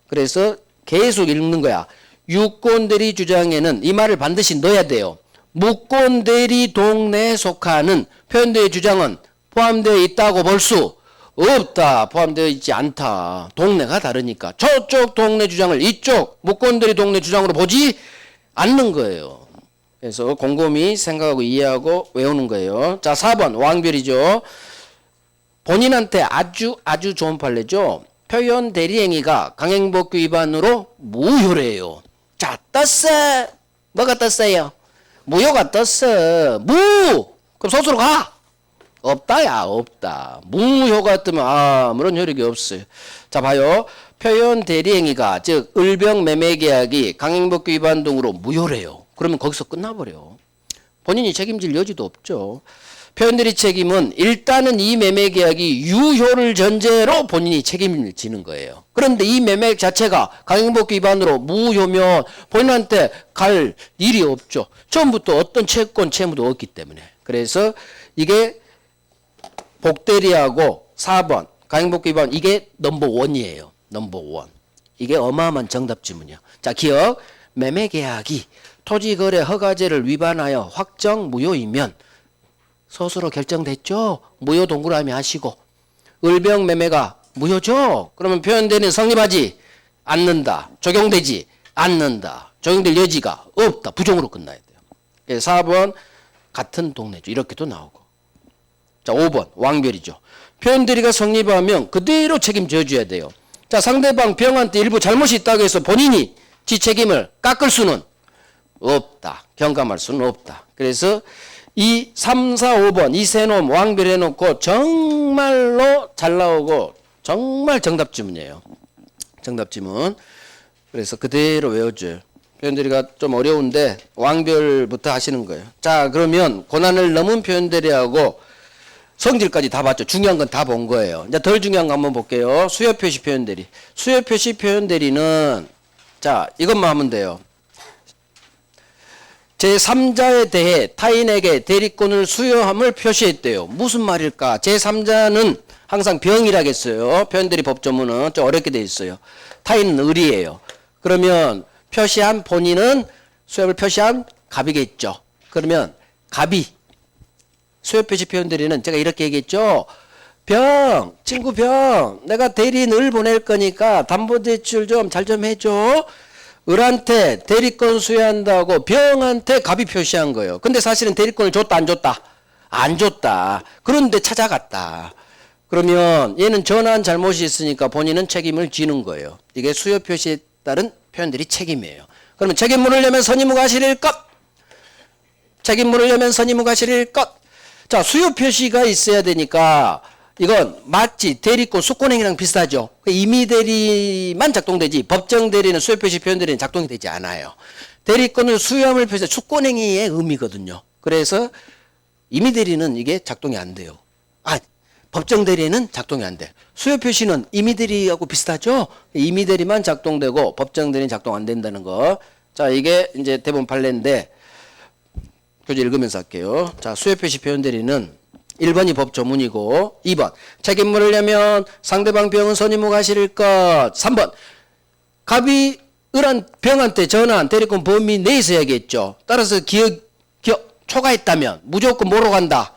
그래서 계속 읽는 거야. 유권대리 주장에는 이 말을 반드시 넣어야 돼요. 무권대리 동네에 속하는 표현대리 주장은 포함되어 있다고 볼 수 없다. 포함되어 있지 않다. 동네가 다르니까. 저쪽 동네 주장을 이쪽 무권대리 동네 주장으로 보지 않는 거예요. 그래서 곰곰이 생각하고 이해하고 외우는 거예요. 자, 4번 왕별이죠. 본인한테 아주 좋은 판례죠. 표현 대리행위가 강행법규 위반으로 무효래요. 자, 떴어. 뭐가 떴어요? 무효가 떴어. 그럼 소수로 가. 없다야, 없다. 무효가 뜨면 아무런 효력이 없어요. 자, 봐요. 표현 대리행위가 즉 을병 매매계약이 강행법규 위반 등으로 무효래요. 그러면 거기서 끝나버려. 본인이 책임질 여지도 없죠. 표현대리 책임은 일단은 이 매매계약이 유효를 전제로 본인이 책임을 지는 거예요. 그런데 이 매매계약 자체가 강행법규 위반으로 무효면 본인한테 갈 일이 없죠. 처음부터 어떤 채권, 채무도 없기 때문에. 그래서 이게 복대리하고 4번 강행법규 위반 이게 넘버1이에요. 넘버1. 이게 어마어마한 정답 지문이야. 자, 기억. 매매계약이 토지거래 허가제를 위반하여 확정 무효이면 서술로 결정됐죠? 무효 동그라미 하시고 을병 매매가 무효죠? 그러면 표현대리는 성립하지 않는다. 적용되지 않는다. 적용될 여지가 없다. 부정으로 끝나야 돼요. 4번 같은 동네죠. 이렇게도 나오고. 자, 5번 왕별이죠. 표현대리가 성립하면 그대로 책임져 줘야 돼요. 자, 상대방 병한테 일부 잘못이 있다고 해서 본인이 지 책임을 깎을 수는 없다. 경감할 수는 없다. 그래서 이 3, 4, 5번 이 세 놈 왕별해놓고 정말로 잘 나오고 정말 정답 지문이에요. 정답 지문. 그래서 그대로 외워줘요. 표현대리가 좀 어려운데 왕별부터 하시는 거예요. 자, 그러면 고난을 넘은 표현대리하고 성질까지 다 봤죠. 중요한 건 다 본 거예요. 이제 덜 중요한 거 한번 볼게요. 수요표시 표현대리. 수요표시 표현대리는 자, 이것만 하면 돼요. 제3자에 대해 타인에게 대리권을 수여함을 표시했대요. 무슨 말일까? 제3자는 항상 병이라겠어요. 표현대리 법조문은 좀 어렵게 돼 있어요. 타인은 을이에요. 그러면 표시한 본인은 수협을 표시한 갑이겠죠. 그러면 갑이 수협표시 표현대리는 제가 이렇게 얘기했죠. 병, 친구 병, 내가 대리인 을 보낼 거니까 담보대출 좀 잘 좀 해줘. 을한테 대리권 수여한다고 병한테 갑이 표시한 거예요. 근데 사실은 대리권을 줬다 안 줬다? 안 줬다. 그런데 찾아갔다. 그러면 얘는 전환 잘못이 있으니까 본인은 책임을 지는 거예요. 이게 수요 표시에 따른 표현들이 책임이에요. 그러면 책임 물으려면 선의무과실일 것. 책임 물으려면 선의무과실일 것. 자, 수요 표시가 있어야 되니까 이건 마치 대리권 수권행위랑 비슷하죠. 임의대리만 작동되지 법정대리는 수요표시 표현대리는 작동이 되지 않아요. 대리권을 수여함을 표시해 수권행위의 의미거든요. 그래서 임의대리는 이게 작동이 안 돼요. 법정대리는 작동이 안 돼. 수요표시는 임의대리하고 비슷하죠. 임의대리만 작동되고 법정대리는 작동 안 된다는 거. 자, 이게 이제 대법원 판례인데 교재 읽으면서 할게요. 자, 수요표시 표현대리는 1번이 법조문이고 2번 책임 물으려면 상대방 병은 선의무과실일 것. 3번 갑이 을한 병한테 전한 대리권 범위 내에서 해야겠죠. 따라서 초과했다면 무조건 뭐로 간다?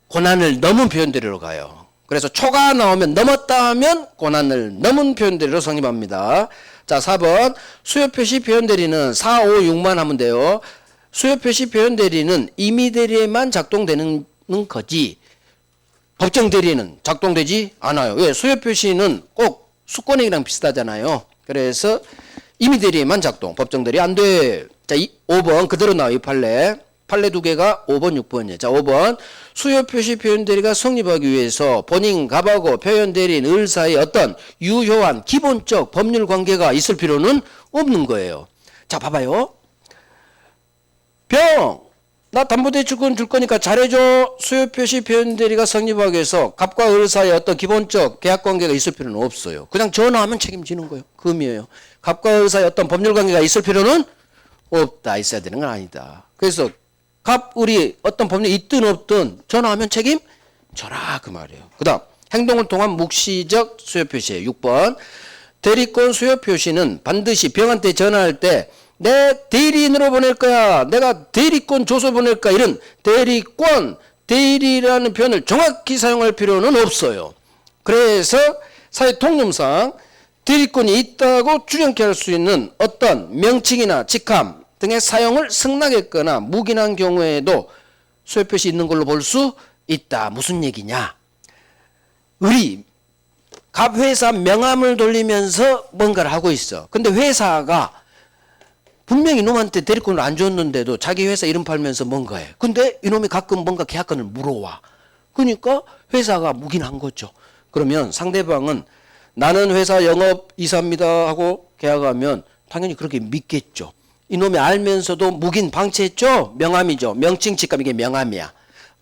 고난을 넘은 표현대리로 가요. 그래서 초과 나오면 넘었다 하면 고난을 넘은 표현대리로 성립합니다. 자, 4번 수요표시 표현대리는 4, 5, 6만 하면 돼요. 수요표시 표현대리는 임의대리에만 작동되는 거지 법정대리는 작동되지 않아요. 왜? 수요표시는 꼭 수권행위랑 비슷하잖아요. 그래서 임의대리에만 작동, 법정대리 안 돼. 자, 5번 그대로 나와요. 이 판례 두 개가 5번, 6번이에요. 자, 5번 수요표시 표현대리가 성립하기 위해서 본인 갑하고 표현대리인 을 사이에 어떤 유효한 기본적 법률 관계가 있을 필요는 없는 거예요. 자, 봐봐요. 병 나 담보대출권 줄 거니까 잘해줘. 수요표시 표현대리가 성립하기 위해서 갑과 을 사이에 어떤 기본적 계약관계가 있을 필요는 없어요. 그냥 전화하면 책임지는 거예요. 그 의미예요. 갑과 을 사이에 어떤 법률관계가 있을 필요는 없다. 있어야 되는 건 아니다. 그래서 갑, 을이 어떤 법률이 있든 없든 전화하면 책임져라 그 말이에요. 그 다음 행동을 통한 묵시적 수요표시예요. 6번 대리권 수요표시는 반드시 병한테 전화할 때 내 대리인으로 보낼 거야. 내가 대리권 줘서 보낼 거야. 이런 대리권, 대리라는 표현을 정확히 사용할 필요는 없어요. 그래서 사회 통념상 대리권이 있다고 주장케 할 수 있는 어떤 명칭이나 직함 등의 사용을 승낙했거나 묵인한 경우에도 수요표시 있는 걸로 볼 수 있다. 무슨 얘기냐? 을이 갑회사 명함을 돌리면서 뭔가를 하고 있어. 근데 회사가 분명히 이놈한테 대리권을 안 줬는데도 자기 회사 이름 팔면서 뭔가 해. 근데 이놈이 가끔 뭔가 계약권을 물어와. 그러니까 회사가 묵인한 거죠. 그러면 상대방은 나는 회사 영업이사입니다 하고 계약하면 당연히 그렇게 믿겠죠. 이놈이 알면서도 묵인 방치했죠. 명함이죠. 명칭 직감 이게 명함이야.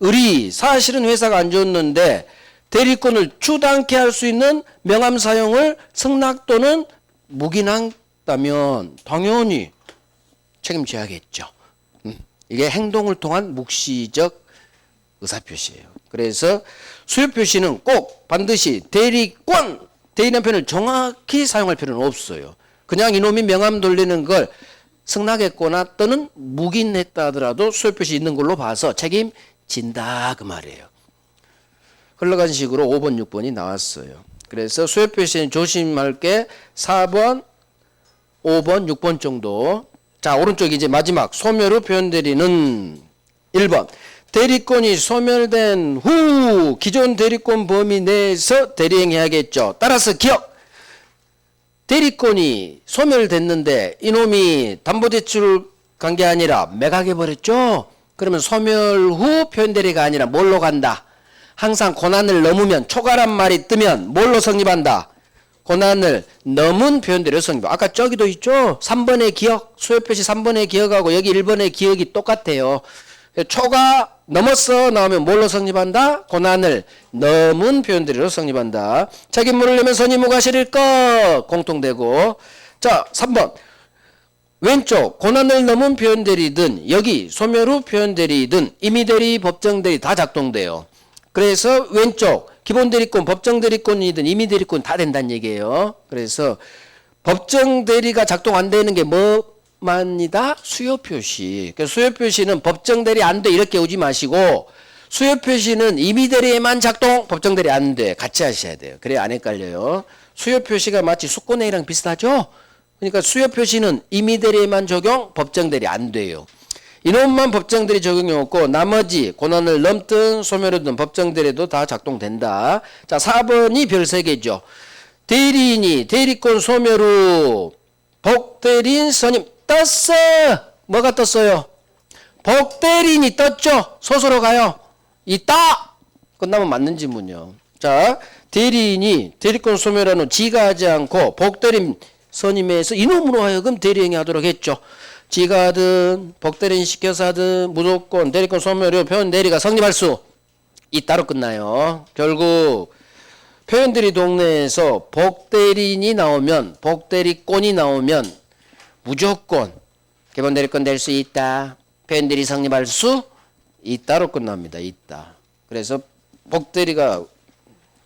을이 사실은 회사가 안 줬는데 대리권을 주당케 할 수 있는 명함 사용을 승낙 또는 묵인한다면 당연히 책임져야겠죠. 이게 행동을 통한 묵시적 의사표시예요. 그래서 수요표시는 꼭 반드시 대리권, 대리라는 표현을 정확히 사용할 필요는 없어요. 그냥 이놈이 명함 돌리는 걸 승낙했거나 또는 묵인했다 하더라도 수요표시 있는 걸로 봐서 책임진다 그 말이에요. 흘러간 식으로 5번, 6번이 나왔어요. 그래서 수요표시는 조심할 게 4번, 5번, 6번 정도. 자, 오른쪽 이제 마지막 소멸 후 표현대리는 1번. 대리권이 소멸된 후 기존 대리권 범위 내에서 대리행해야겠죠. 따라서 기억. 대리권이 소멸됐는데 이놈이 담보대출 간 게 아니라 매각해 버렸죠. 그러면 소멸 후 표현대리가 아니라 뭘로 간다? 항상 고난을 넘으면 초과란 말이 뜨면 뭘로 성립한다? 고난을 넘은 표현대리로 성립. 아까 저기도 있죠. 3번의 기억, 수요표시 3번의 기억하고 여기 1번의 기억이 똑같아요. 초과 넘었어 나오면 뭘로 성립한다? 고난을 넘은 표현대리로 성립한다. 책임물을 내면 선의무가 실릴 것 공통되고. 자, 3번 왼쪽 고난을 넘은 표현대리든 여기 소멸 후 표현대리든 임의대리, 법정대리 다 작동돼요. 그래서 왼쪽 기본대리권, 법정대리권이든 임의대리권 다 된다는 얘기예요. 그래서 법정대리가 작동 안 되는 게 뭐만이다? 수요표시. 그러니까 수요표시는 법정대리 안 돼 이렇게 오지 마시고 수요표시는 임의대리에만 작동, 법정대리 안 돼. 같이 하셔야 돼요. 그래야 안 헷갈려요. 수요표시가 마치 숙고내기랑 비슷하죠? 그러니까 수요표시는 임의대리에만 적용, 법정대리 안 돼요. 이놈만 법정대리 적용이 없고 나머지 고난을 넘든 소멸하든 법정대리도 다 작동된다. 자, 4번이 별 3개죠. 대리인이 대리권 소멸 후 복대리인 선임 떴어. 뭐가 떴어요? 복대리인이 떴죠. 소수로 가요. 있다. 끝나면 맞는 지문이요. 자, 대리인이 대리권 소멸한 후 지가 하지 않고 복대리인 선임해서 이놈으로 하여금 대리행위 하도록 했죠. 지가 하든 복대리인 시켜서 하든 무조건 대리권 소멸 후 표현대리가 성립할 수 있다로 끝나요. 결국 표현대리 동네에서 복대리인이 나오면 복대리권이 나오면 무조건 기본대리권 될 수 있다. 표현대리 성립할 수 있다로 끝납니다. 있다. 그래서 복대리가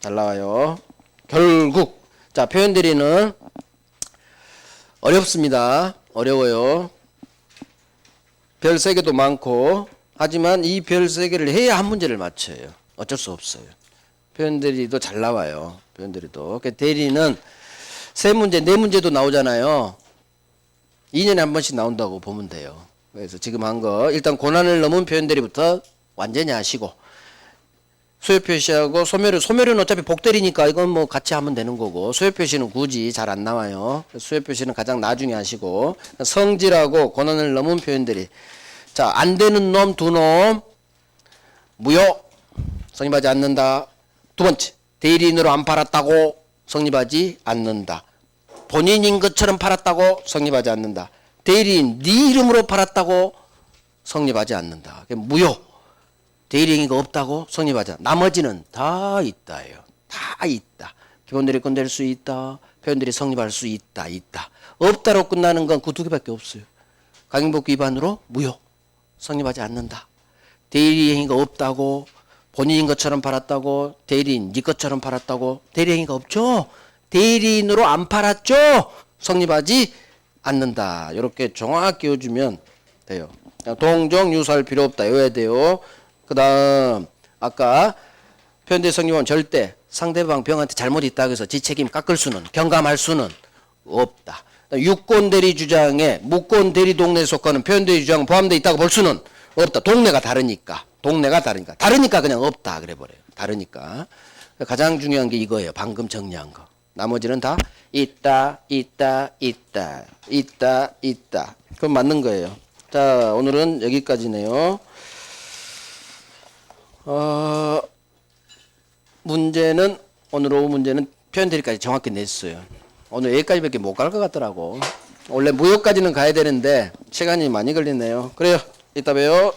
잘 나와요. 결국 자, 표현대리는 어렵습니다. 어려워요. 별 3개도 많고 하지만 이 별 3개를 해야 한 문제를 맞춰요. 어쩔 수 없어요. 표현대리도 잘 나와요. 표현대리도. 그러니까 대리는 3문제, 4문제도 나오잖아요. 2년에 한 번씩 나온다고 보면 돼요. 그래서 지금 한 거 일단 고난을 넘은 표현대리부터 완전히 하시고 수요표시하고 소멸은 어차피 복대리니까 이건 뭐 같이 하면 되는 거고 수요표시는 굳이 잘 안 나와요. 수요표시는 가장 나중에 하시고 성질하고 고난을 넘은 표현대리. 자, 안 되는 놈 두 놈 무효 성립하지 않는다. 두 번째 대리인으로 안 팔았다고 성립하지 않는다. 본인인 것처럼 팔았다고 성립하지 않는다. 대리인 네 이름으로 팔았다고 성립하지 않는다. 무효. 대리행위가 없다고 성립하지 않는다. 나머지는 다 있다예요. 다 있다. 기본대리권 될 수 있다. 표현들이 성립할 수 있다. 없다로 끝나는 건 그 두 개밖에 없어요. 강행법규 위반으로 무효. 성립하지 않는다. 대리행위가 없다고 본인인 것처럼 팔았다고 대리인 네 것처럼 팔았다고 대리행위가 없죠. 대리인으로 안 팔았죠. 성립하지 않는다. 이렇게 정확히 해주면 돼요. 동정 유사할 필요 없다. 외워야 돼요. 그 다음 아까 표현대 성립은 절대 상대방 병한테 잘못이 있다고 해서 지 책임 깎을 수는 경감할 수는 없다. 유권대리 주장에 무권대리 동네에 속하는 표현대리 주장은 포함되어 있다고 볼 수는 없다. 동네가 다르니까 그냥 없다 그래 버려요. 다르니까 가장 중요한 게 이거예요. 방금 정리한 거. 나머지는 다 있다. 그건 맞는 거예요. 자, 오늘은 여기까지네요. 문제는 오늘 오후 문제는 표현대리까지 정확히 냈어요. 오늘 여기까지밖에 못 갈 것 같더라고. 원래 무효까지는 가야 되는데 시간이 많이 걸리네요. 그래요. 이따 봬요.